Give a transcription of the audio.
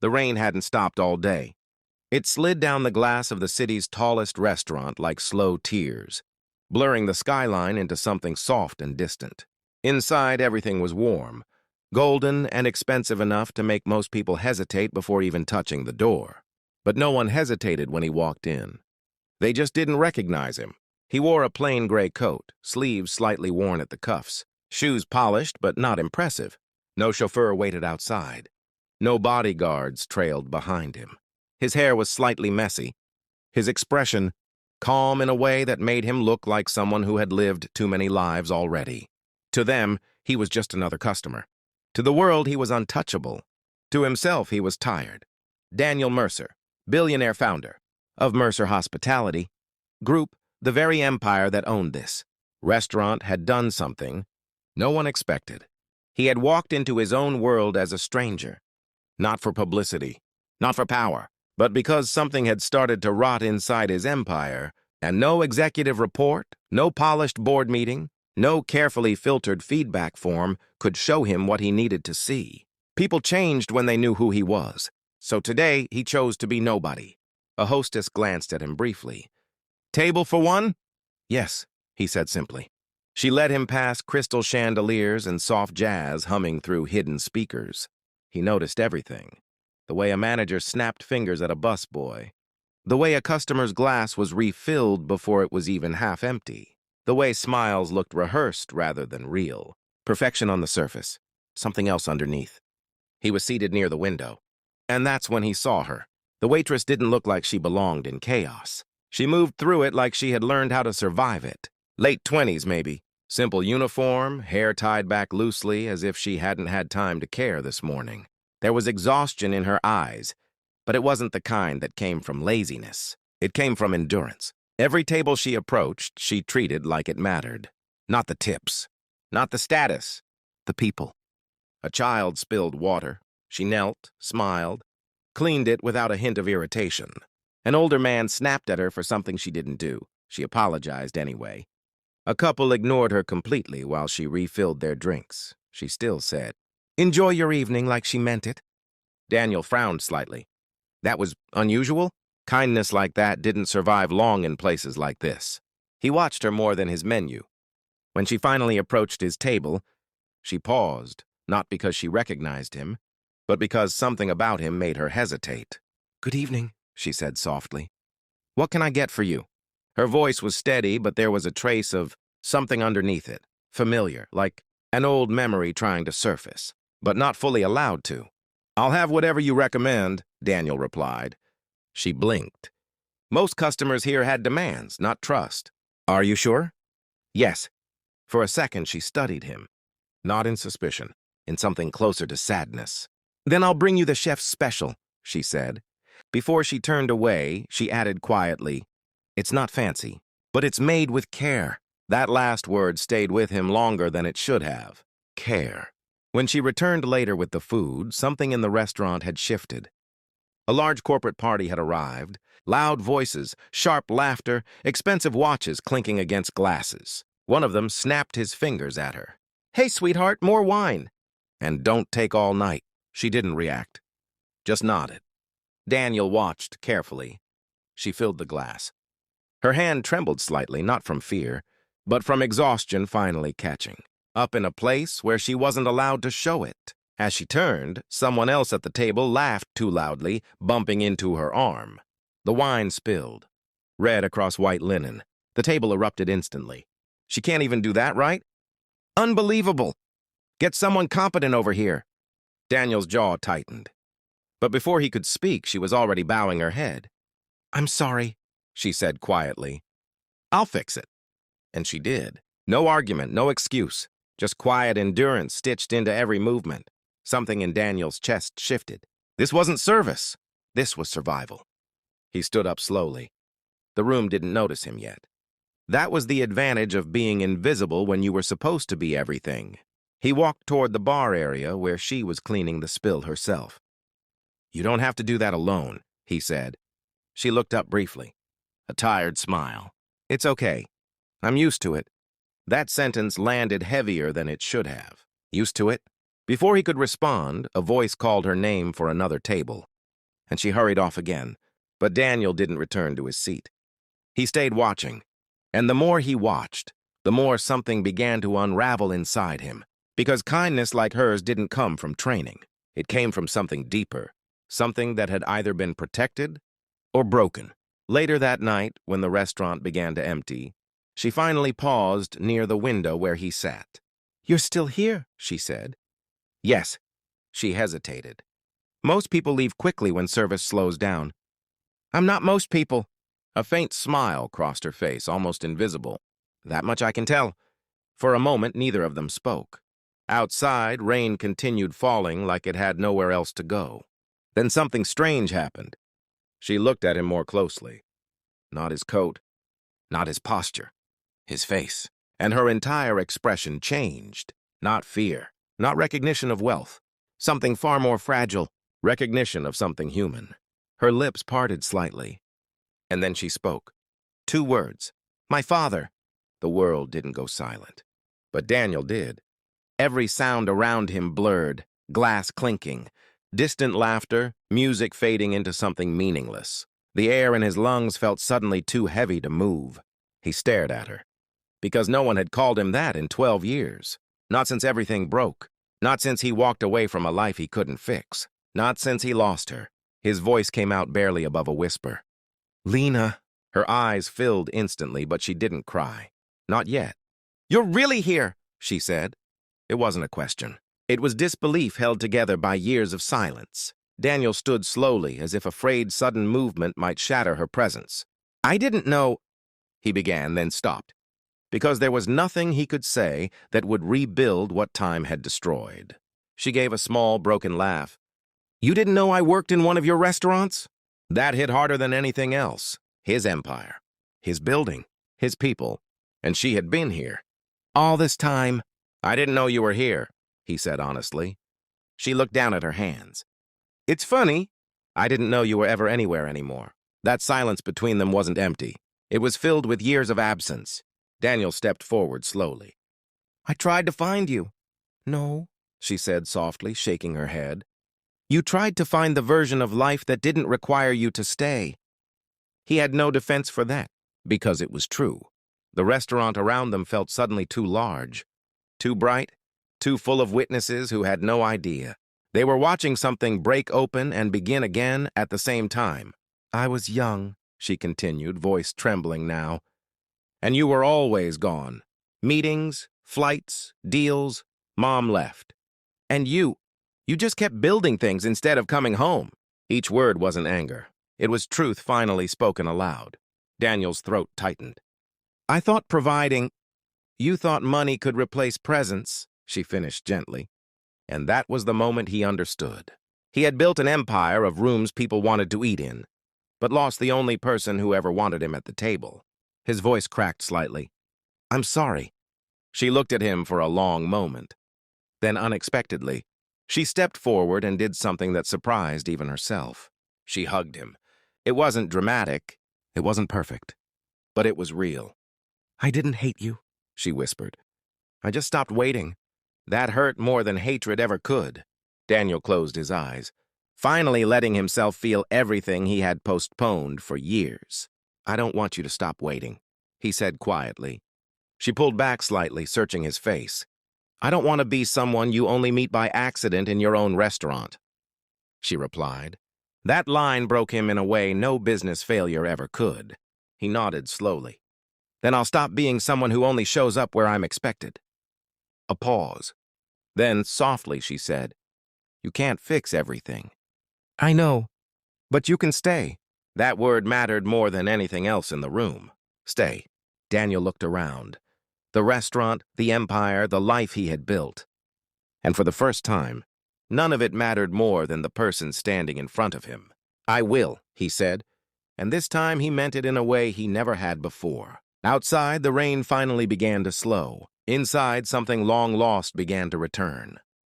The rain hadn't stopped all day. It slid down the glass of the city's tallest restaurant like slow tears, blurring the skyline into something soft and distant. Inside, everything was warm, golden and expensive enough to make most people hesitate before even touching the door. But no one hesitated when he walked in. They just didn't recognize him. He wore a plain gray coat, sleeves slightly worn at the cuffs, shoes polished but not impressive. No chauffeur waited outside. No bodyguards trailed behind him. His hair was slightly messy, his expression calm in a way that made him look like someone who had lived too many lives already. To them, he was just another customer. To the world, he was untouchable. To himself, he was tired. Daniel Mercer, billionaire founder of Mercer Hospitality Group, the very empire that owned this restaurant, had done something no one expected. He had walked into his own world as a stranger, not for publicity, not for power, but because something had started to rot inside his empire, and no executive report, no polished board meeting, no carefully filtered feedback form could show him what he needed to see. People changed when they knew who he was, so today he chose to be nobody. A hostess glanced at him briefly. "Table for one?" "Yes," he said simply. She led him past crystal chandeliers and soft jazz humming through hidden speakers. He noticed everything. The way a manager snapped fingers at a busboy. The way a customer's glass was refilled before it was even half empty. The way smiles looked rehearsed rather than real. Perfection on the surface, something else underneath. He was seated near the window. And that's when he saw her. The waitress didn't look like she belonged in chaos. She moved through it like she had learned how to survive it. Late 20s, maybe. Simple uniform, hair tied back loosely as if she hadn't had time to care this morning. There was exhaustion in her eyes, but it wasn't the kind that came from laziness. It came from endurance. Every table she approached, she treated like it mattered. Not the tips, not the status, the people. A child spilled water. She knelt, smiled, cleaned it without a hint of irritation. An older man snapped at her for something she didn't do. She apologized anyway. A couple ignored her completely while she refilled their drinks. She still said, "Enjoy your evening," like she meant it. Daniel frowned slightly. That was unusual. Kindness like that didn't survive long in places like this. He watched her more than his menu. When she finally approached his table, she paused, not because she recognized him, but because something about him made her hesitate. "Good evening," she said softly. "What can I get for you?" Her voice was steady, but there was a trace of something underneath it, familiar, like an old memory trying to surface, but not fully allowed to. "I'll have whatever you recommend," Daniel replied. She blinked. Most customers here had demands, not trust. "Are you sure?" "Yes." For a second, she studied him. Not in suspicion, in something closer to sadness. "Then I'll bring you the chef's special," she said. Before she turned away, she added quietly, "It's not fancy, but it's made with care." That last word stayed with him longer than it should have. Care. When she returned later with the food, something in the restaurant had shifted. A large corporate party had arrived, loud voices, sharp laughter, expensive watches clinking against glasses. One of them snapped his fingers at her. "Hey, sweetheart, more wine." "And don't take all night." She didn't react, just nodded. Daniel watched carefully. She filled the glass. Her hand trembled slightly, not from fear, but from exhaustion finally catching up in a place where she wasn't allowed to show it. As she turned, someone else at the table laughed too loudly, bumping into her arm. The wine spilled, red across white linen. The table erupted instantly. "She can't even do that, right? Unbelievable! Get someone competent over here." Daniel's jaw tightened. But before he could speak, she was already bowing her head. "I'm sorry," she said quietly. "I'll fix it." And she did. No argument, no excuse. Just quiet endurance stitched into every movement. Something in Daniel's chest shifted. This wasn't service. This was survival. He stood up slowly. The room didn't notice him yet. That was the advantage of being invisible when you were supposed to be everything. He walked toward the bar area where she was cleaning the spill herself. "You don't have to do that alone," he said. She looked up briefly. A tired smile. "It's okay. I'm used to it." That sentence landed heavier than it should have. Used to it? Before he could respond, a voice called her name for another table, and she hurried off again, but Daniel didn't return to his seat. He stayed watching, and the more he watched, the more something began to unravel inside him, because kindness like hers didn't come from training. It came from something deeper, something that had either been protected or broken. Later that night, when the restaurant began to empty, she finally paused near the window where he sat. "You're still here," she said. "Yes." She hesitated. "Most people leave quickly when service slows down." "I'm not most people." A faint smile crossed her face, almost invisible. "That much I can tell." For a moment, neither of them spoke. Outside, rain continued falling like it had nowhere else to go. Then something strange happened. She looked at him more closely. Not his coat, not his posture, his face. And her entire expression changed. Not fear, not recognition of wealth. Something far more fragile, recognition of something human. Her lips parted slightly. And then she spoke. 2 words. "My father." The world didn't go silent. But Daniel did. Every sound around him blurred, glass clinking, distant laughter, music fading into something meaningless. The air in his lungs felt suddenly too heavy to move. He stared at her. Because no one had called him that in 12 years. Not since everything broke. Not since he walked away from a life he couldn't fix. Not since he lost her. His voice came out barely above a whisper. "Lena." Her eyes filled instantly, but she didn't cry. Not yet. "You're really here," she said. It wasn't a question. It was disbelief held together by years of silence. Daniel stood slowly, as if afraid sudden movement might shatter her presence. "I didn't know," he began, then stopped, because there was nothing he could say that would rebuild what time had destroyed. She gave a small, broken laugh. "You didn't know I worked in one of your restaurants?" That hit harder than anything else. His empire, his building, his people, and she had been here. "All this time." "I didn't know you were here," he said honestly. She looked down at her hands. "It's funny. I didn't know you were ever anywhere anymore." That silence between them wasn't empty. It was filled with years of absence. Daniel stepped forward slowly. "I tried to find you." "No," she said softly, shaking her head. "You tried to find the version of life that didn't require you to stay." He had no defense for that, because it was true. The restaurant around them felt suddenly too large, too bright, too full of witnesses who had no idea. They were watching something break open and begin again at the same time. "I was young," she continued, voice trembling now. "And you were always gone. Meetings, flights, deals, Mom left. And you just kept building things instead of coming home." Each word wasn't anger. It was truth finally spoken aloud. Daniel's throat tightened. "I thought providing—" "You thought money could replace presence," she finished gently. And that was the moment he understood. He had built an empire of rooms people wanted to eat in, but lost the only person who ever wanted him at the table. His voice cracked slightly. "I'm sorry." She looked at him for a long moment. Then, unexpectedly, she stepped forward and did something that surprised even herself. She hugged him. It wasn't dramatic. It wasn't perfect. But it was real. "I didn't hate you," she whispered. "I just stopped waiting. That hurt more than hatred ever could." Daniel closed his eyes, finally letting himself feel everything he had postponed for years. "I don't want you to stop waiting," he said quietly. She pulled back slightly, searching his face. "I don't want to be someone you only meet by accident in your own restaurant," she replied. That line broke him in a way no business failure ever could. He nodded slowly. "Then I'll stop being someone who only shows up where I'm expected." A pause. Then, softly, she said, "You can't fix everything." "I know, but you can stay." That word mattered more than anything else in the room. Stay. Daniel looked around. The restaurant, the empire, the life he had built. And for the first time, none of it mattered more than the person standing in front of him. "I will," he said, and this time he meant it in a way he never had before. Outside, the rain finally began to slow. Inside, something long lost began to return.